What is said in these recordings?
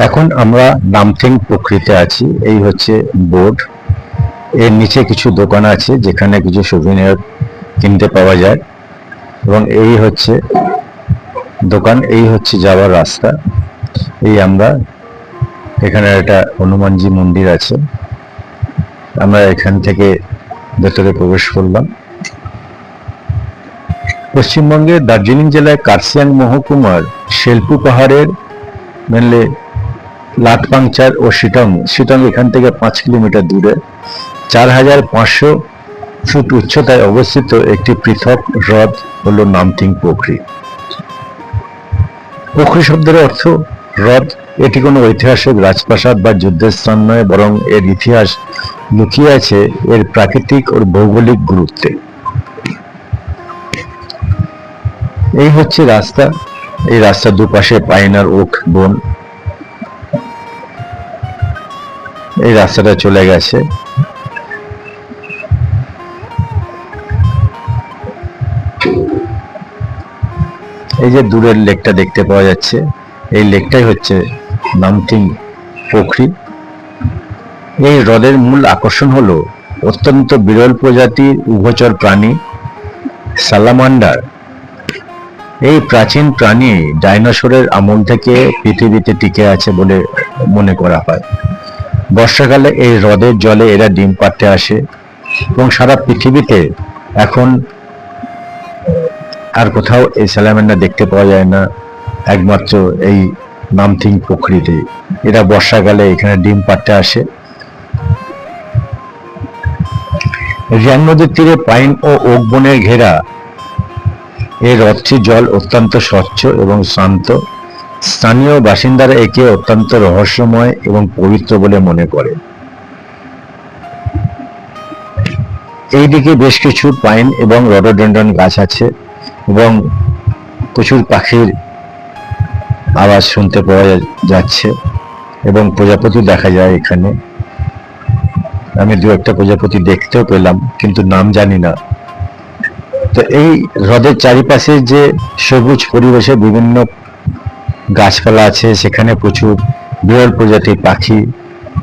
এখন আমরা নামথিং প্রকৃতিতে আছি। এই হচ্ছে বোর্ড, এর নিচে কিছু দোকান আছে যেখানে কিছু সুভিনিয়ার কিনতে পাওয়া যায়, এবং এই হচ্ছে দোকান, এই হচ্ছে যাওয়ার রাস্তা। এই আমরা এখানে একটা হনুমানজি মন্দির আছে, আমরা এখান থেকে ভেতরে প্রবেশ করলাম। পশ্চিমবঙ্গের দার্জিলিং জেলায় কার্শিয়াং মহকুমার শেলপু পাহাড়ের মেনলি লাটপাংচার ও শিটং এখান থেকে 5 কিলোমিটার দূরে 4500 ফুট উচ্চতায় অবস্থিত একটি পৃথক হ্রদ হল নামথিং পোখরি। পোখরি শব্দের অর্থ হ্রদ। এটি কোনো ঐতিহাসিক রাজপ্রাসাদ বা যুদ্ধের স্থান নয়, বরং এর ইতিহাস লুকিয়ে আছে এর প্রাকৃতিক ও ভৌগোলিক গুরুত্বে। এই হচ্ছে রাস্তা, এই রাস্তার দুপাশে পাইন আর ওক বন। এই রাস্তাটা চলে গেছে। এই যে দূরের লেকটা দেখতে পাওয়া যাচ্ছে, এই লেকটাই হচ্ছে নামথিং পোখরি। এই হ্রদের মূল আকর্ষণ হলো অত্যন্ত বিরল প্রজাতির উভচর প্রাণী সালামান্ডার। এই প্রাচীন প্রাণী ডাইনোসরের আমল থেকে পৃথিবীতে টিকে আছে বলে মনে করা হয়। বর্ষাকালে এই হ্রদের জলে এরা ডিম পাড়তে আসে, এবং সারা পৃথিবীতে এখন আর কোথাও এই স্যালামান্ডার দেখতে পাওয়া যায় না, একমাত্র এই নামথিং পোখরিতে। এরা বর্ষাকালে এখানে ডিম পাড়তে আসে। রিয়াং নদীর তীরে পাইন ও ওক বনে ঘেরা এই হ্রদটির জল অত্যন্ত স্বচ্ছ এবং শান্ত। স্থানীয় বাসিন্দারা একে অত্যন্ত রহস্যময় এবং পবিত্র বলে মনে করে। এইদিকে বেশ কিছু পাইন এবং রডোডেন্ড্রন গাছ আছে, এবং প্রচুর পাখির আওয়াজ শুনতে পাওয়া যাচ্ছে, এবং প্রজাপতি দেখা যায় এখানে। আমি দু একটা প্রজাপতি দেখতেও পেলাম, কিন্তু নাম জানি না। তো এই হ্রদের চারিপাশে যে সবুজ পরিবেশে বিভিন্ন গাছপালা আছে, সেখানে প্রচুর বিরল প্রজাতির পাখি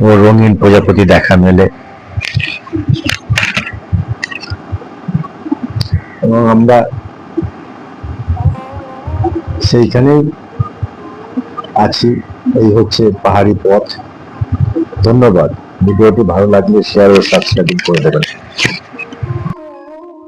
ও রঙিন প্রজাপতি দেখা মেলে। এবং আমরা সেইখানেই আছি। এই হচ্ছে পাহাড়ি পথ। ধন্যবাদ। ভিডিওটি ভালো লাগলে শেয়ার ও সাবস্ক্রাইব করে দেবেন।